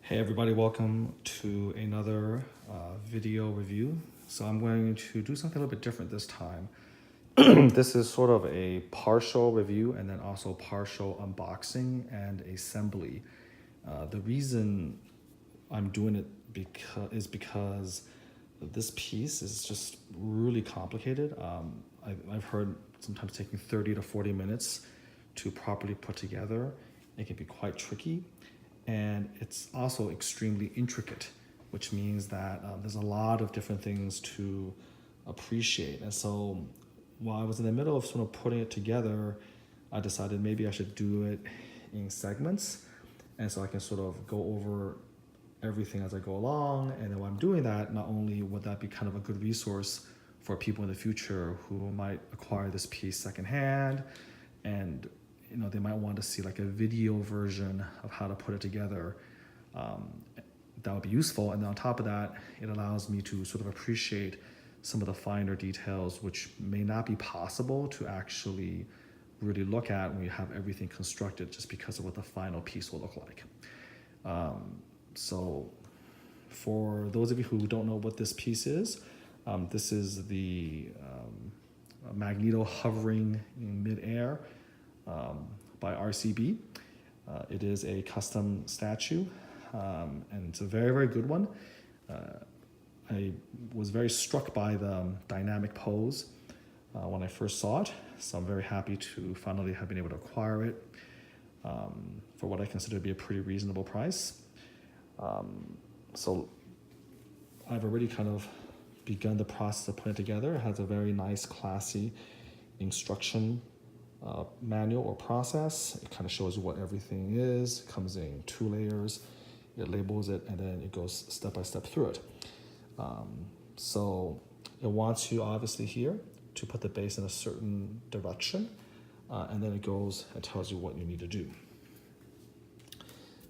Hey everybody, welcome to another video review. So I'm going to do something a little bit different this time. This is sort of a partial review and then also partial unboxing and assembly. The reason I'm doing it is because this piece is just really complicated. I've heard sometimes taking 30 to 40 minutes to properly put together. It can be quite tricky. And it's also extremely intricate, which means that there's a lot of different things to appreciate. And so while I was in the middle of sort of putting it together, I decided maybe I should do it in segments. And so I can sort of go over everything as I go along. And then while I'm doing that, not only would that be kind of a good resource for people in the future who might acquire this piece secondhand, and they might want to see like a video version of how to put it together. That would be useful. And then on top of that, it allows me to sort of appreciate some of the finer details, which may not be possible to actually really look at when you have everything constructed, just because of what the final piece will look like. So for those of you who don't know what this piece is, this is the Magneto hovering in midair, by RCB. It is a custom statue, and it's a very, very good one. I was very struck by the dynamic pose when I first saw it, so I'm very happy to finally have been able to acquire it for what I consider to be a pretty reasonable price. So I've already kind of begun the process of putting it together. It has a very nice, classy instruction manual or process. It kind of shows you what everything is. It comes in 2 layers. It labels it, and then it goes step by step through it. So it wants you obviously here to put the base in a certain direction, and then it goes and tells you what you need to do.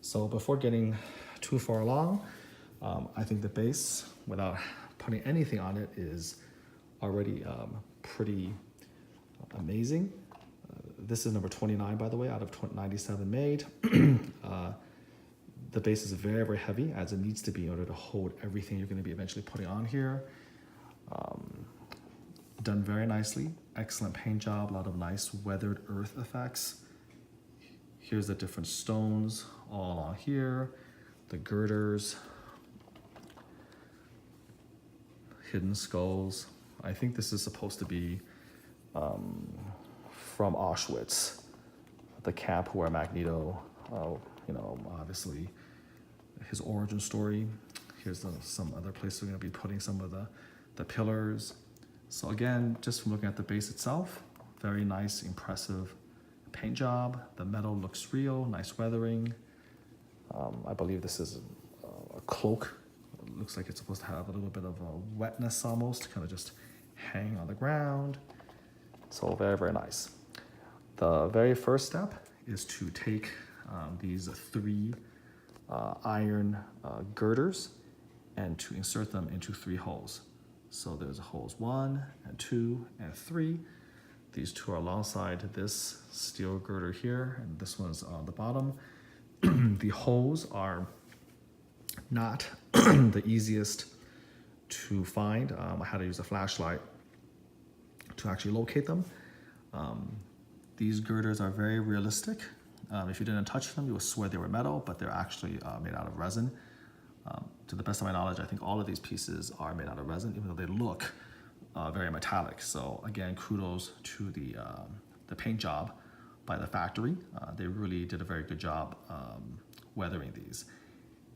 So before getting too far along, I think the base, without putting anything on it, is already pretty amazing. This is number 29, by the way, out of 97 made. The base is very, very heavy, as it needs to be in order to hold everything you're going to be eventually putting on here. Done very nicely. Excellent paint job. A lot of nice weathered earth effects. Here's the different stones all along here. The girders. Hidden skulls. I think this is supposed to be from Auschwitz, the camp where Magneto, obviously his origin story. Here's some other place we're going to be putting some of the pillars. So again, just from looking at the base itself, very nice, impressive paint job. The metal looks real, nice weathering. I believe this is a cloak. It looks like it's supposed to have a little bit of a wetness almost, kind of just hang on the ground. So very, very nice. The very first step is to take these 3 iron girders and to insert them into 3 holes. So there's holes 1 and 2 and 3. These 2 are alongside this steel girder here, and this one's on the bottom. The holes are not the easiest to find. I had to use a flashlight to actually locate them. These girders are very realistic. If you didn't touch them, you would swear they were metal, but they're actually made out of resin. To the best of my knowledge, I think all of these pieces are made out of resin, even though they look very metallic. So again, kudos to the paint job by the factory. They really did a very good job weathering these.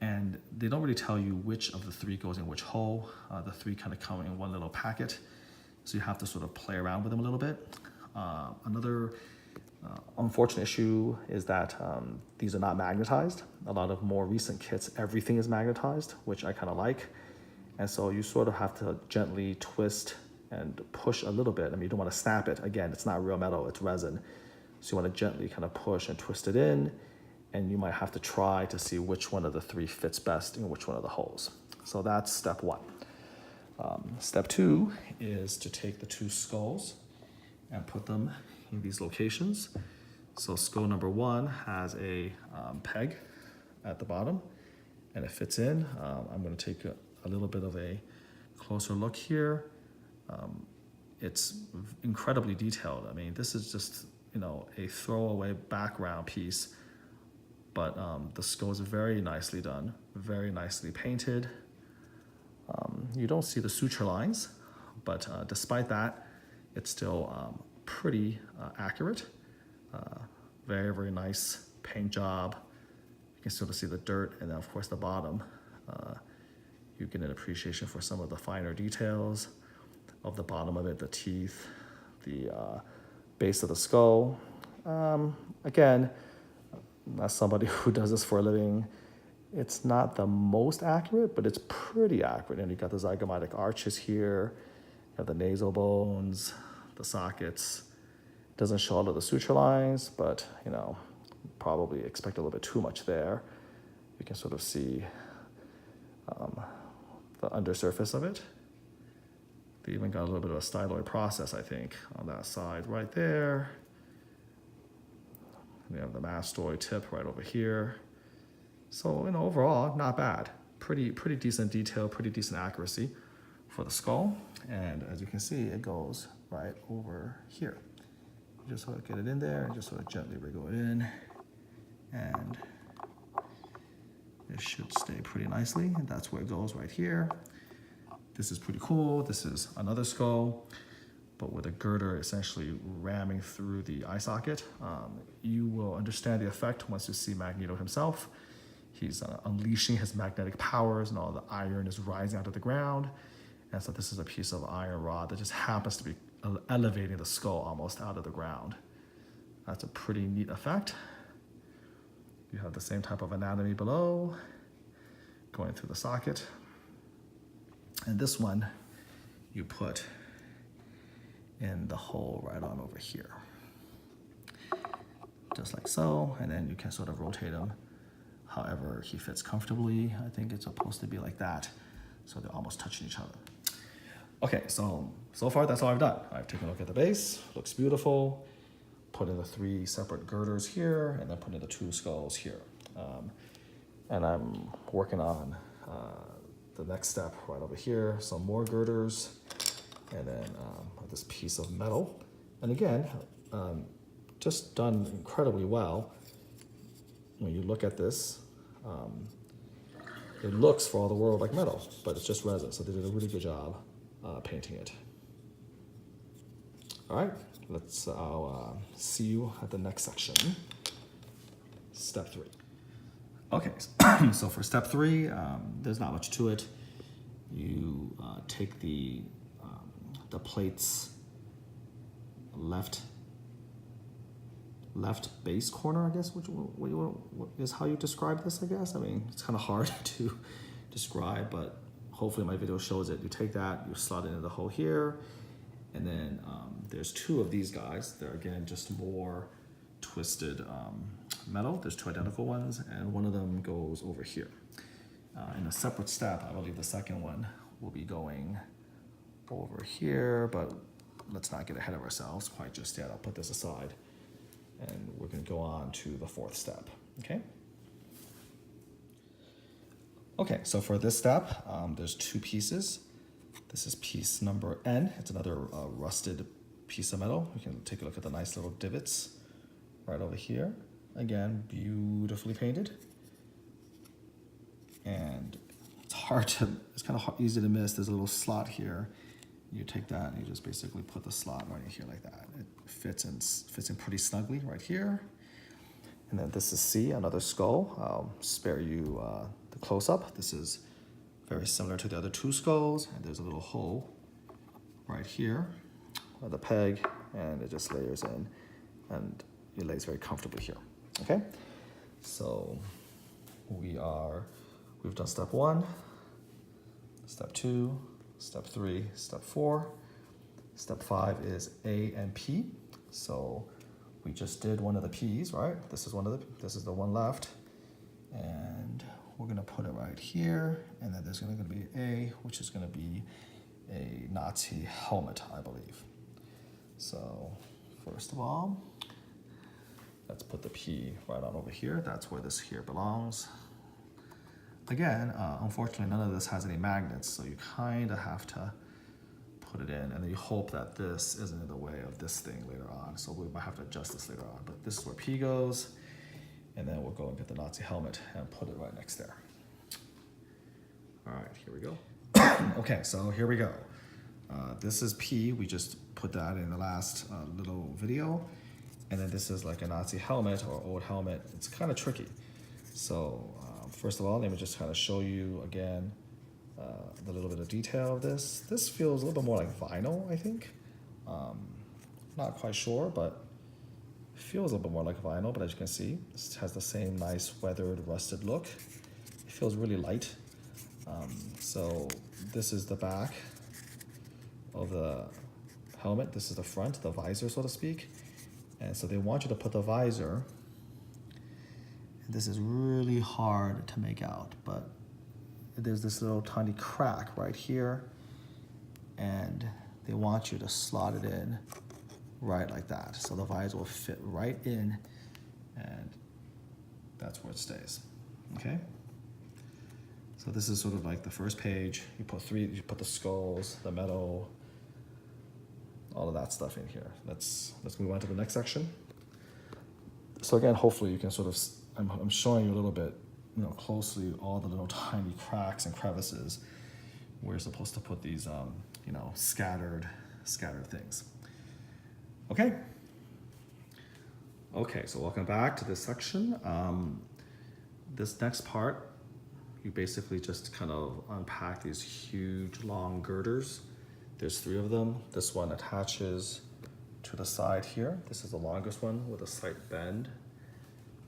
And they don't really tell you which of the 3 goes in which hole. The 3 kind of come in one little packet, so you have to sort of play around with them a little bit. Another unfortunate issue is that these are not magnetized. A lot of more recent kits, everything is magnetized, which I kind of like. And so you sort of have to gently twist and push a little bit. I mean, you don't want to snap it. Again, it's not real metal, it's resin. So you want to gently kind of push and twist it in, and you might have to try to see which one of the 3 fits best in which one of the holes. So that's step 1. Step 2 is to take the 2 skulls and put them in these locations. So skull number 1 has a peg at the bottom, and it fits in. I'm going to take a little bit of a closer look here. It's incredibly detailed. I mean, this is just, you know, a throwaway background piece, but the skull is very nicely done, very nicely painted. You don't see the suture lines, but despite that, it's still pretty accurate. Very, very nice paint job. You can sort of see the dirt, and then of course the bottom. You get an appreciation for some of the finer details of the bottom of it, the teeth, the base of the skull. Again, as somebody who does this for a living, it's not the most accurate, but it's pretty accurate. And you got the zygomatic arches here, you have the nasal bones, the sockets. It doesn't show all of the suture lines, but you know, probably expect a little bit too much there. You can sort of see the undersurface of it. They even got a little bit of a styloid process, I think, on that side right there. We have the mastoid tip right over here. So, you know, overall, not bad. Pretty decent detail, pretty decent accuracy for the skull. And as you can see, it goes right over here. You just sort of get it in there and just sort of gently wriggle it in. And it should stay pretty nicely. And that's where it goes right here. This is pretty cool. This is another skull, but with a girder essentially ramming through the eye socket. You will understand the effect once you see Magneto himself. He's unleashing his magnetic powers, and all the iron is rising out of the ground. And so this is a piece of iron rod that just happens to be elevating the skull almost out of the ground. That's a pretty neat effect. You have the same type of anatomy below, going through the socket. And this one, you put in the hole right on over here. Just like so, and then you can sort of rotate him however he fits comfortably. I think it's supposed to be like that, so they're almost touching each other. Okay, so far that's all I've done. I've taken a look at the base, looks beautiful. Put in the 3 separate girders here, and then put in the 2 skulls here. And I'm working on the next step right over here, some more girders, and then this piece of metal. And again, just done incredibly well. When you look at this, it looks for all the world like metal, but it's just resin, so they did a really good job painting it. All right, I'll see you at the next section, step 3. Okay, so for step 3, there's not much to it. You take the plate's left base corner, I guess, which is how you describe this, I guess. I mean, it's kind of hard to describe, but hopefully my video shows it. You take that, you slot it into the hole here, and then there's 2 of these guys. They're, again, just more twisted metal. There's 2 identical ones, and one of them goes over here. In a separate step, I believe the second one will be going over here, but let's not get ahead of ourselves quite just yet. I'll put this aside, and we're going to go on to the 4th step, okay? Okay, so for this step, there's 2 pieces. This is piece number N. It's another rusted piece of metal. You can take a look at the nice little divots right over here. Again, beautifully painted. And it's kind of easy to miss. There's a little slot here. You take that and you just basically put the slot right in here like that. It fits in pretty snugly right here. And then this is C, another skull. I'll spare you the close-up. This is very similar to the other 2 skulls. And there's a little hole right here with a peg, and it just layers in, and it lays very comfortably here. Okay, so we've done step 1, step 2, step 3, step 4. Step 5 is A and P. So we just did one of the P's, right? This is the one left, and we're gonna put it right here, and then there's gonna be A, which is gonna be a Nazi helmet, I believe. So first of all, let's put the P right on over here. That's where this here belongs. again, unfortunately, none of this has any magnets, so you kind of have to put it in, and then you hope that this isn't in the way of this thing later on. So we might have to adjust this later on. But this is where P goes, and then we'll go and get the Nazi helmet and put it right next there. All right, here we go. Okay, so here we go. This is P. We just put that in the last little video. And then this is like a Nazi helmet or old helmet. It's kind of tricky. So first of all, let me just kind of show you again the little bit of detail of this. This feels a little bit more like vinyl, I think. Not quite sure, but feels a little bit more like vinyl. But as you can see, this has the same nice weathered, rusted look. It feels really light. So this is the back of the helmet. This is the front, the visor, so to speak. And so they want you to put the visor. And this is really hard to make out, but there's this little tiny crack right here, and they want you to slot it in right like that. So the visor will fit right in, and that's where it stays, okay? So this is sort of like the first page. You put the skulls, the metal, all of that stuff in here. Let's move on to the next section. So again, hopefully you can sort of, I'm showing you a little bit, closely all the little tiny cracks and crevices where you're supposed to put these, scattered things. Okay. Okay, so welcome back to this section. This next part, you basically just kind of unpack these huge long girders. There's 3 of them. This one attaches to the side here. This is the longest one with a slight bend.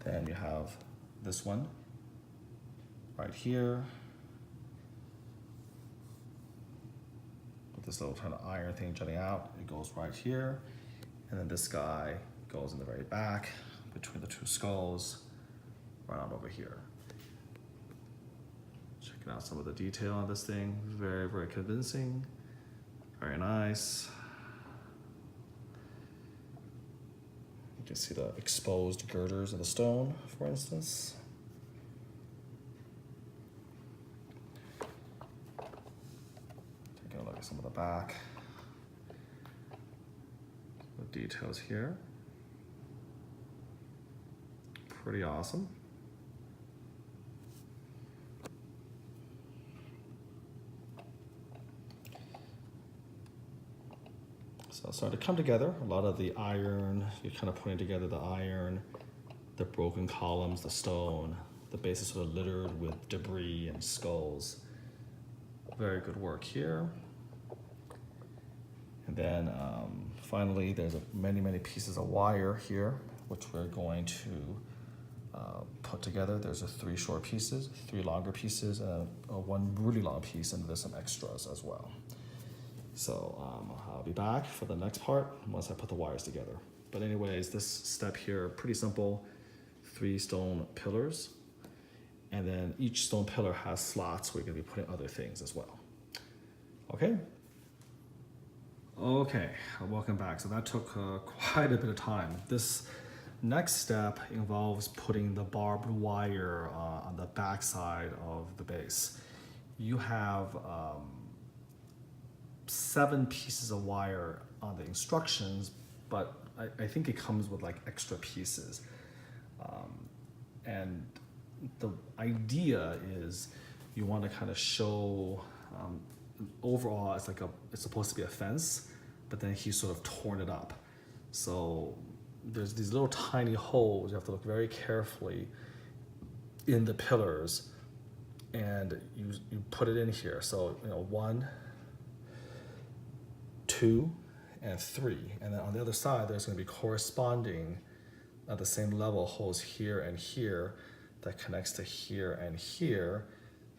Then you have this one right here with this little kind of iron thing jutting out. It goes right here. And then this guy goes in the very back between the 2 skulls, right on over here. Checking out some of the detail on this thing. Very, very convincing. Very nice. You can see the exposed girders of the stone, for instance. Taking a look at some of the back. The details here. Pretty awesome. So it's starting to come together. A lot of the iron, you're kind of putting together the iron, the broken columns, the stone. The base is sort of littered with debris and skulls. Very good work here. And then finally, there's many pieces of wire here, which we're going to put together. There's 3 short pieces, 3 longer pieces, and 1 really long piece, and there's some extras as well. So I'll be back for the next part once I put the wires together. But anyways, this step here, pretty simple. 3 stone pillars. And then each stone pillar has slots where you're gonna be putting other things as well. Okay? Okay, welcome back. So that took quite a bit of time. This next step involves putting the barbed wire on the back side of the base. You have 7 pieces of wire on the instructions, but I think it comes with like extra pieces. And the idea is you want to kind of show overall it's supposed to be a fence, but then he's sort of torn it up. So there's these little tiny holes. You have to look very carefully in the pillars, and you put it in here. So 1, 2, and 3, and then on the other side there's going to be corresponding at the same level holes here and here that connects to here and here.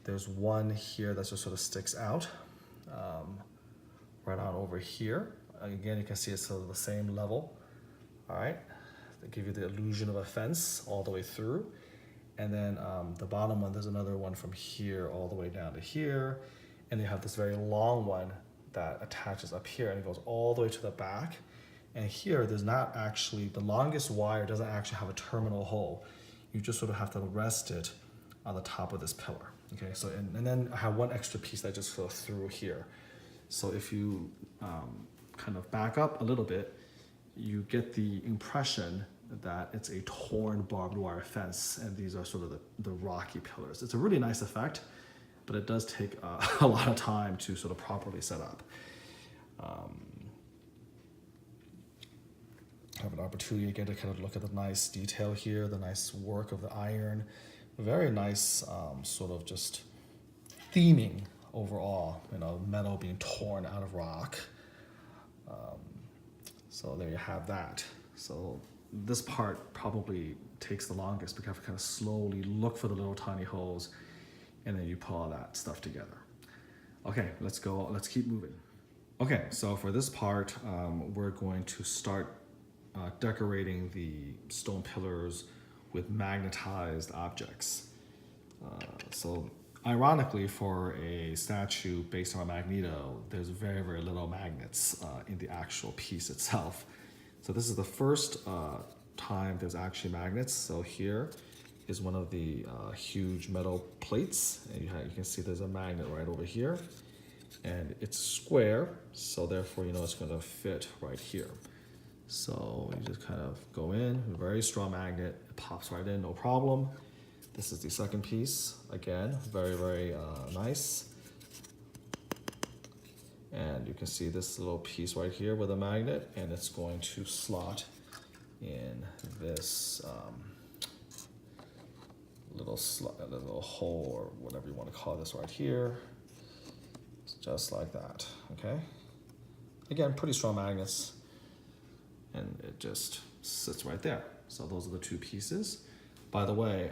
There's 1 here that just sort of sticks out right on over here. Again, you can see it's sort of the same level. All right, they give you the illusion of a fence all the way through. And then the bottom one, there's another one from here all the way down to here. And you have this very long one that attaches up here and it goes all the way to the back. And here, there's not actually, the longest wire doesn't actually have a terminal hole. You just sort of have to rest it on the top of this pillar. Okay, so and then I have one extra piece that I just go through here. So if you kind of back up a little bit, you get the impression that it's a torn barbed wire fence, and these are sort of the rocky pillars. It's a really nice effect, but it does take a lot of time to sort of properly set up. Have an opportunity again to kind of look at the nice detail here, the nice work of the iron. Very nice sort of just theming overall, you know, metal being torn out of rock. So there you have that. So this part probably takes the longest because you have to kind of slowly look for the little tiny holes, and then you pull all that stuff together. Okay, let's go, let's keep moving. Okay, so for this part, we're going to start decorating the stone pillars with magnetized objects. So ironically, for a statue based on Magneto, there's very, very little magnets in the actual piece itself. So this is the first time there's actually magnets. So here is one of the huge metal plates, and you can see there's a magnet right over here, and it's square, so therefore you know it's going to fit right here. So you just kind of go in, a very strong magnet, it pops right in, no problem. This is the second piece, again, very, very nice. And you can see this little piece right here with a magnet, and it's going to slot in this little hole, or whatever you want to call this right here. It's just like that, okay? Again, pretty strong magnets, and it just sits right there. So those are the two pieces. By the way,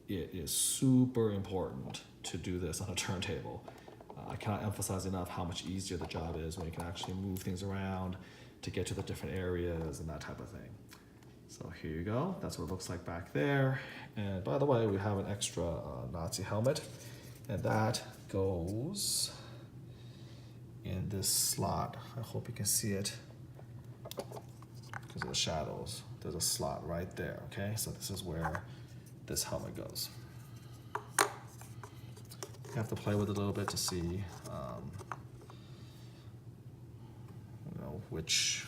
it is super important to do this on a turntable. I cannot emphasize enough how much easier the job is when you can actually move things around to get to the different areas and that type of thing. So here you go, that's what it looks like back there. And by the way, we have an extra Nazi helmet, and that goes in this slot. I hope you can see it because of the shadows. There's a slot right there, okay? So this is where this helmet goes. You have to play with it a little bit to see you know, which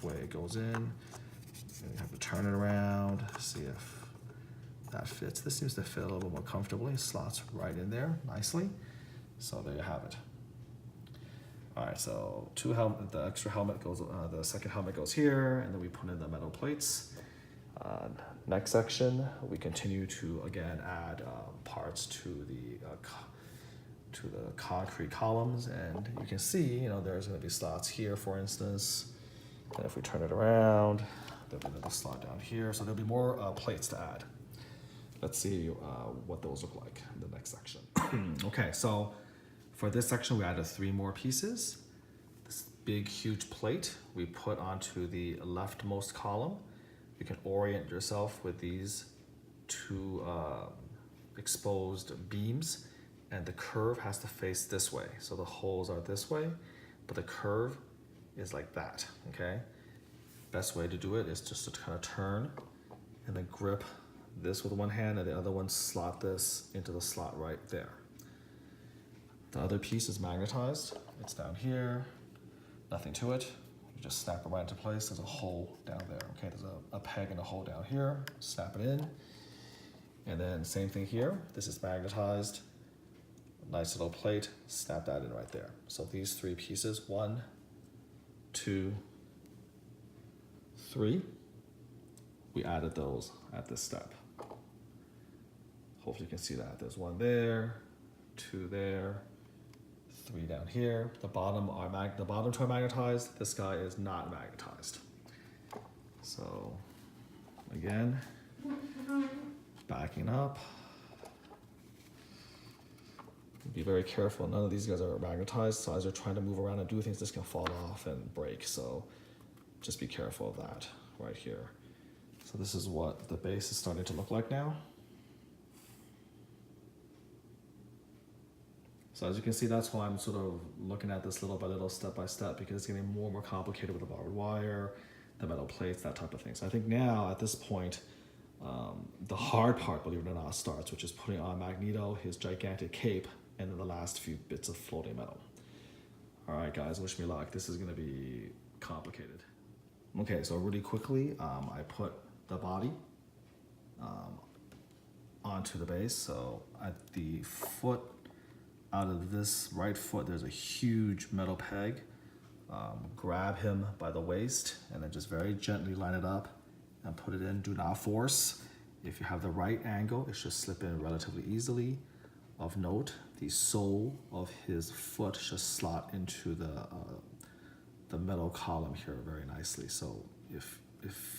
way it goes in. And you have to turn it around, see if that fits. This seems to fit a little more comfortably. It slots right in there nicely. So there you have it. All right, so the extra helmet goes, the second helmet goes here, and then we put in the metal plates. Next section, we continue to again add parts to the concrete columns, and you can see, you know, there's going to be slots here, for instance. And if we turn it around, there'll be another slot down here. So there'll be more plates to add. Let's see what those look like in the next section. Okay, so for this section, we added 3 more pieces. This big, huge plate we put onto the leftmost column. You can orient yourself with these 2 exposed beams, and the curve has to face this way. So the holes are this way, but the curve is like that, okay? Best way to do it is just to kind of turn and then grip this with one hand, and the other one slot this into the slot right there. The other piece is magnetized. It's down here, nothing to it. You just snap it right into place. There's a hole down there, okay? There's a peg and a hole down here. Snap it in. And then same thing here. This is magnetized. Nice little plate. Snap that in right there. So these 3 pieces, 1, 2, 3. We added those at this step. Hopefully you can see that. There's 1 there, 2 there, 3 down here. The bottom 2 are magnetized. This guy is not magnetized. So again, backing up. Be very careful. None of these guys are magnetized, so as you're trying to move around and do things, this can fall off and break. So just be careful of that right here. So this is what the base is starting to look like now. So as you can see, that's why I'm sort of looking at this little by little, step by step, because it's getting more and more complicated with the barbed wire, the metal plates, that type of thing. So I think now at this point, the hard part, believe it or not, starts, which is putting on Magneto, his gigantic cape, and then the last few bits of floating metal. All right, guys, wish me luck. This is gonna be complicated. Okay, so really quickly, I put the body onto the base. So at the foot, out of this right foot, there's a huge metal peg. Grab him by the waist and then just very gently line it up and put it in. Do not force. If you have the right angle, it should slip in relatively easily. Of note, the sole of his foot should slot into the metal column here very nicely. So if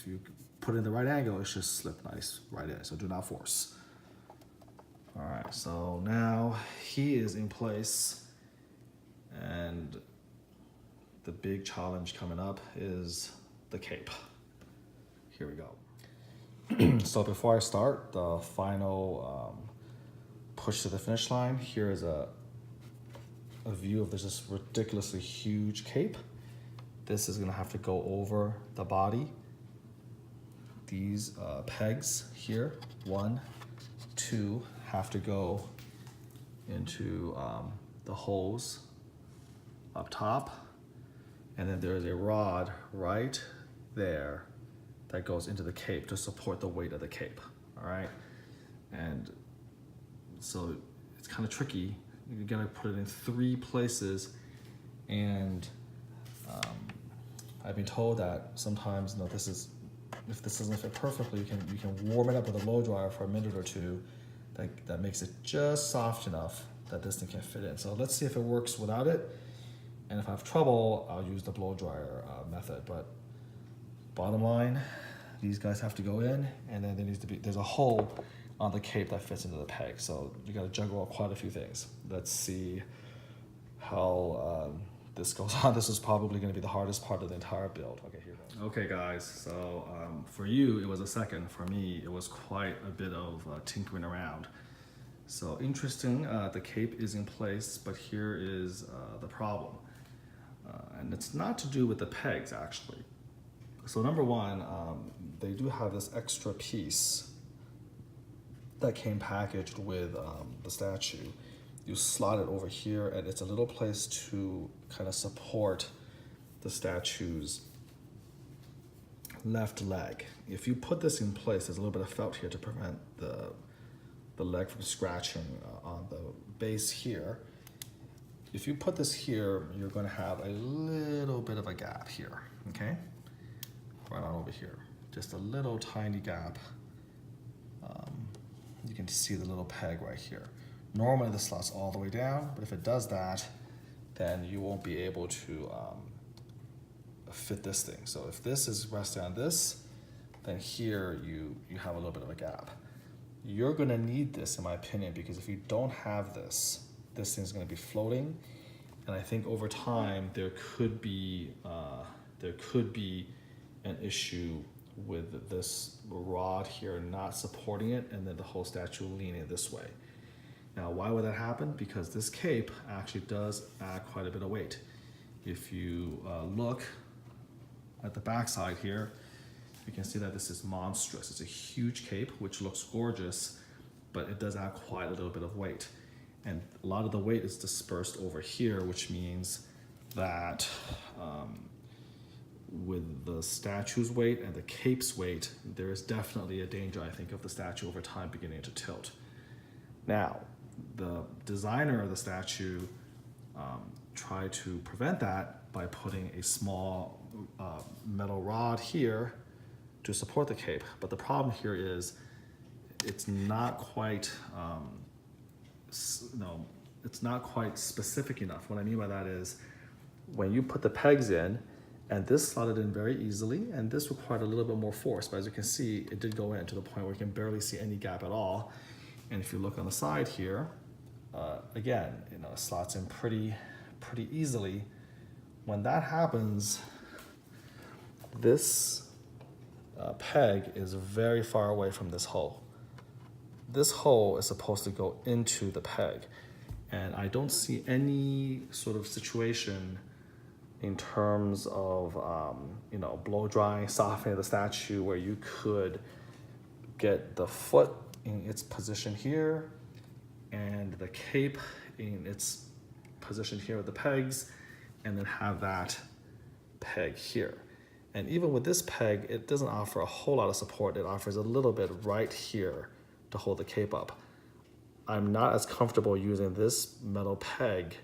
you put it in the right angle, it should slip nice right in. So do not force. All right, so now he is in place, and the big challenge coming up is the cape. Here we go. So before I start the final push to the finish line, here is a view of this ridiculously huge cape. This is gonna have to go over the body. These pegs here, 1, 2, have to go into the holes up top. And then there's a rod right there that goes into the cape to support the weight of the cape, all right? And so it's kind of tricky. You gotta put it in 3 places, and I've been told that sometimes, if this doesn't fit perfectly, you can warm it up with a blow dryer for a minute or 2. That makes it just soft enough that this thing can fit in. So let's see if it works without it. And if I have trouble, I'll use the blow dryer method. But bottom line, these guys have to go in, and then there's a hole on the cape that fits into the peg. So you got to juggle quite a few things. Let's see how this goes on. This is probably going to be the hardest part of the entire build. Okay, here we go. Okay, guys. So for you, it was a second. For me, it was quite a bit of tinkering around. So interesting. The cape is in place, but here is the problem. And it's not to do with the pegs, actually. So number one, they do have this extra piece that came packaged with the statue. You slot it over here, and it's a little place to kind of support the statue's left leg. If you put this in place, there's a little bit of felt here to prevent the leg from scratching on the base here. If you put this here, you're going to have a little bit of a gap here, okay? Right on over here. Just a little tiny gap. You can see the little peg right here. Normally this slots all the way down, but if it does that, then you won't be able to fit this thing. So if this is resting on this, then here you have a little bit of a gap. You're going to need this, in my opinion, because if you don't have this thing's going to be floating, and I think over time there could be an issue with this rod here not supporting it, and then the whole statue leaning this way. Now, why would that happen? Because this cape actually does add quite a bit of weight. If you look at the back side here, you can see that this is monstrous. It's a huge cape, which looks gorgeous, but it does add quite a little bit of weight. And a lot of the weight is dispersed over here, which means that with the statue's weight and the cape's weight, there is definitely a danger, I think, of the statue over time beginning to tilt. Now, the designer of the statue tried to prevent that by putting a small metal rod here to support the cape. But the problem here is it's not quite it's not quite specific enough. What I mean by that is when you put the pegs in, and this slotted in very easily, and this required a little bit more force, but as you can see, it did go in to the point where you can barely see any gap at all. And if you look on the side here, again, it slots in pretty easily. When that happens, this peg is very far away from this hole. This hole is supposed to go into the peg, and I don't see any sort of situation in terms of blow drying, softening the statue where you could get the foot in its position here and the cape in its position here with the pegs, and then have that peg here. And even with this peg, it doesn't offer a whole lot of support. It offers a little bit right here to hold the cape up. I'm not as comfortable using this metal peg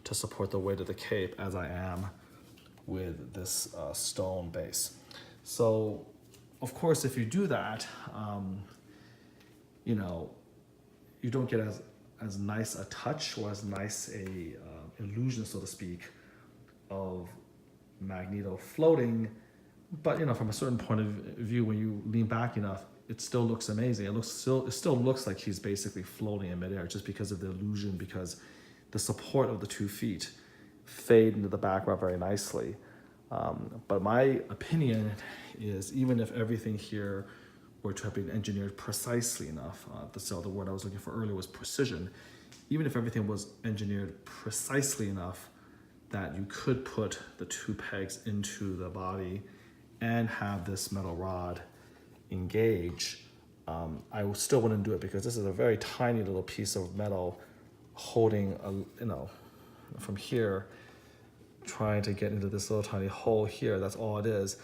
to support the weight of the cape as I am with this stone base. So of course, if you do that, you know, you don't get as nice a touch or as nice a illusion, so to speak, of Magneto floating. But you know, from a certain point of view, when you lean back enough, it still looks amazing. It still looks like he's basically floating in midair, just because of the illusion, because the support of the 2 feet fade into the background very nicely. But my opinion is, even if everything here were to have been engineered precisely enough, the word I was looking for earlier was precision, even if everything was engineered precisely enough that you could put the 2 pegs into the body and have this metal rod engage, I still wouldn't do it, because this is a very tiny little piece of metal holding you know, from here, trying to get into this little tiny hole here. That's all it is.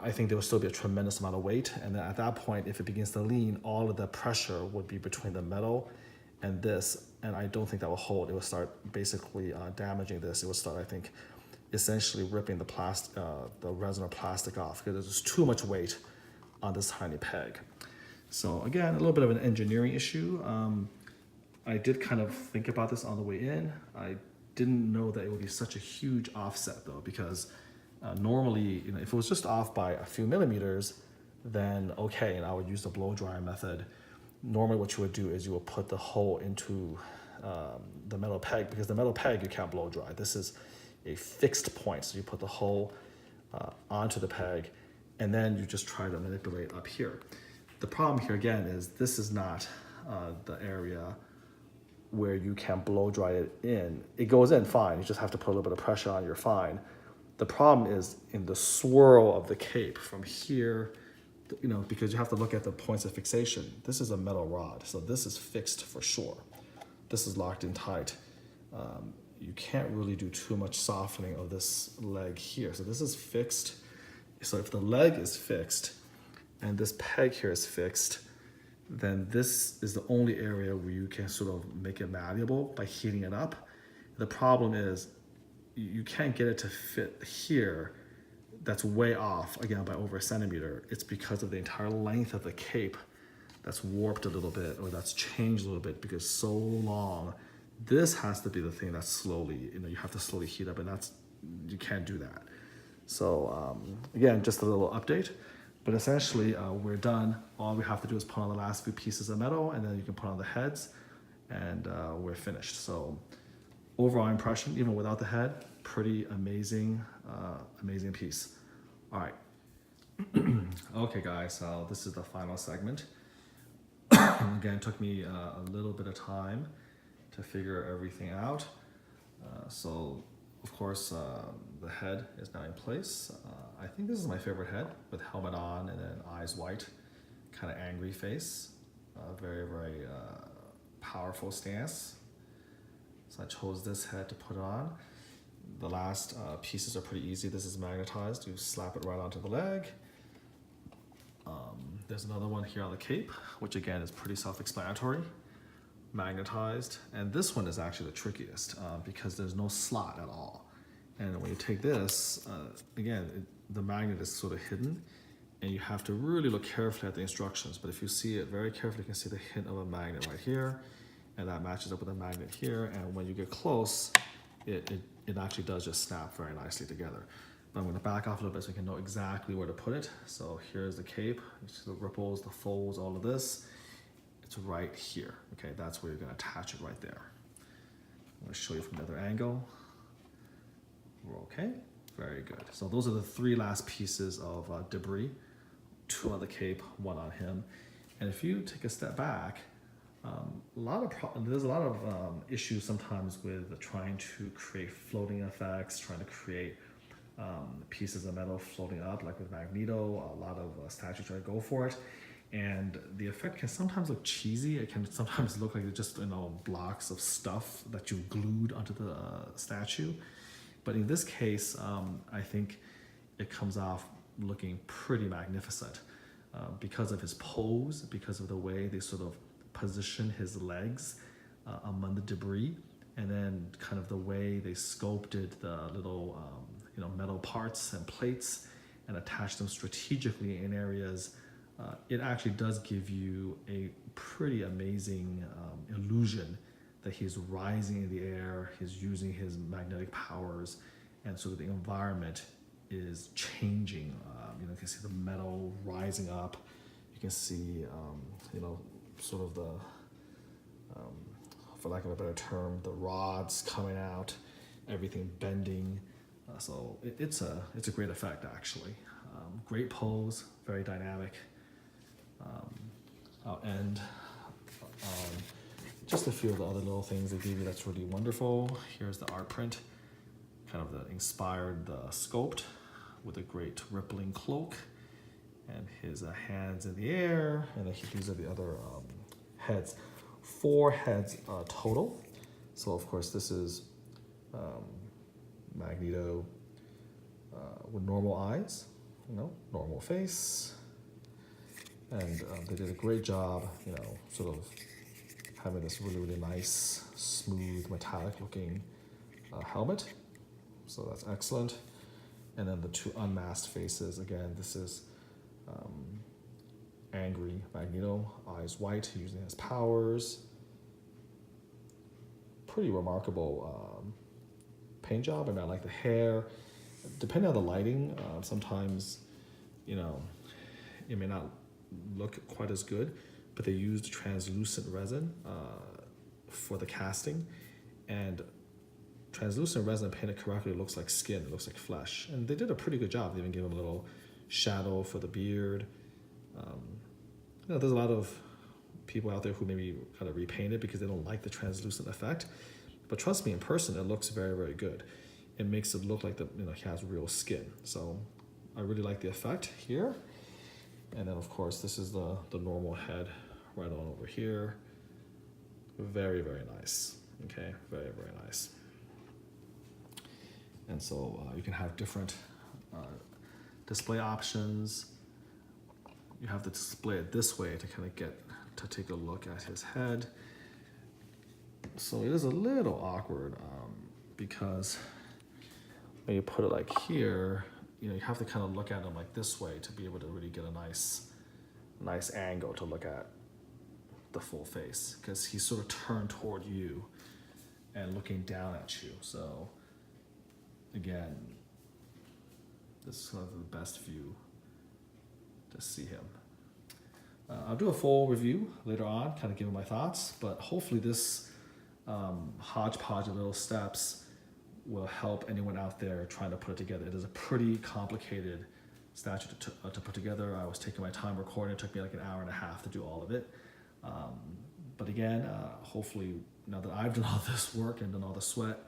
I think there will still be a tremendous amount of weight, and then at that point, if it begins to lean, all of the pressure would be between the metal and this, and I don't think that will hold. It will start basically damaging this. It will start, I think, essentially ripping the resin or plastic off, because there's just too much weight on this tiny peg. So again, a little bit of an engineering issue. I did kind of think about this on the way in. I didn't know that it would be such a huge offset though, because normally, you know, if it was just off by a few millimeters, then okay, and I would use the blow dryer method. Normally what you would do is you would put the hole into the metal peg, because the metal peg you can't blow dry. This is a fixed point, so you put the hole onto the peg, and then you just try to manipulate up here. The problem here again is this is not the area where you can blow dry it in. It goes in fine, you just have to put a little bit of pressure on, you're fine. The problem is in the swirl of the cape from here, you know, because you have to look at the points of fixation. This is a metal rod, so this is fixed for sure. This is locked in tight. You can't really do too much softening of this leg here. So this is fixed. So if the leg is fixed and this peg here is fixed, then this is the only area where you can sort of make it malleable by heating it up. The problem is you can't get it to fit here. That's way off, again, by over a centimeter. It's because of the entire length of the cape that's warped a little bit, or that's changed a little bit, because so long. This has to be the thing that's slowly, you know, you have to slowly heat up, and you can't do that. So again, just a little update, but essentially we're done. All we have to do is put on the last few pieces of metal, and then you can put on the heads, and we're finished. So overall impression, even without the head, pretty amazing, amazing piece. All right. Okay guys, so this is the final segment. Again, it took me a little bit of time to figure everything out. So of course, the head is now in place. I think this is my favorite head, with helmet on and then eyes white, kind of angry face, very, very powerful stance. So I chose this head to put on. The last pieces are pretty easy. This is magnetized. You slap it right onto the leg. There's another one here on the cape, which again is pretty self-explanatory. Magnetized. And this one is actually the trickiest because there's no slot at all. And when you take this, again, the magnet is sort of hidden, and you have to really look carefully at the instructions. But if you see it very carefully, you can see the hint of a magnet right here, and that matches up with a magnet here. And when you get close, it actually does just snap very nicely together. But I'm going to back off a little bit so you can know exactly where to put it. So here's the cape, you see the ripples, the folds, all of this. It's right here. Okay, that's where you're going to attach it right there. I'm going to show you from the other angle. We're okay, very good. So those are the three last pieces of debris, two on the cape, one on him. And if you take a step back, there's a lot of issues sometimes with trying to create floating effects, trying to create pieces of metal floating up, like with Magneto. A lot of statues try to go for it. And the effect can sometimes look cheesy. It can sometimes look like it's just, you know, blocks of stuff that you glued onto the statue. But in this case, I think it comes off looking pretty magnificent because of his pose, because of the way they sort of position his legs among the debris, and then kind of the way they sculpted the little you know, metal parts and plates and attached them strategically in areas. It actually does give you a pretty amazing illusion that he's rising in the air, he's using his magnetic powers, and so the environment is changing. You know, you can see the metal rising up. You can see, you know, sort of the, for lack of a better term, the rods coming out, everything bending. So it's a great effect, actually. Great pose, very dynamic. I'll end just a few of the other little things they gave you that's really wonderful. Here's the art print, kind of the inspired the sculpt with a great rippling cloak and his hands in the air. And then these are the other heads. 4 heads total. So of course this is Magneto with normal eyes, you know, normal face. And they did a great job, you know, sort of having this really, really nice, smooth, metallic looking helmet. So that's excellent. And then the 2 unmasked faces. Again, this is angry Magneto, eyes white, using his powers. Pretty remarkable paint job. I mean, I like the hair. Depending on the lighting, sometimes, you know, it may not look quite as good, but they used translucent resin for the casting, and translucent resin painted correctly looks like skin, it looks like flesh, and they did a pretty good job. They even gave him a little shadow for the beard. You know, there's a lot of people out there who maybe kind of repaint it because they don't like the translucent effect, but trust me, in person it looks very, very good. It makes it look like the, you know, he has real skin. So I really like the effect here. And then of course this is the normal head right on over here. Very, very nice. Okay, very, very nice. And so you can have different display options. You have to display it this way to kind of get to take a look at his head. So it is a little awkward because when you put it like here, you know, you have to kind of look at him like this way to be able to really get a nice angle to look at the full face, because he's sort of turned toward you and looking down at you. So again, this is kind of the best view to see him. I'll do a full review later on, kind of give my thoughts, but hopefully this hodgepodge of little steps will help anyone out there trying to put it together. It is a pretty complicated statue to put together. I was taking my time recording. It took me like an hour and a half to do all of it. But again, hopefully now that I've done all this work and done all the sweat,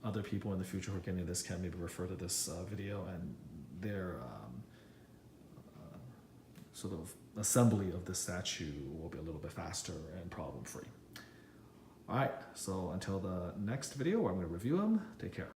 other people in the future who are getting this can maybe refer to this video, and their sort of assembly of the statue will be a little bit faster and problem-free. All right, so until the next video where I'm going to review them, take care.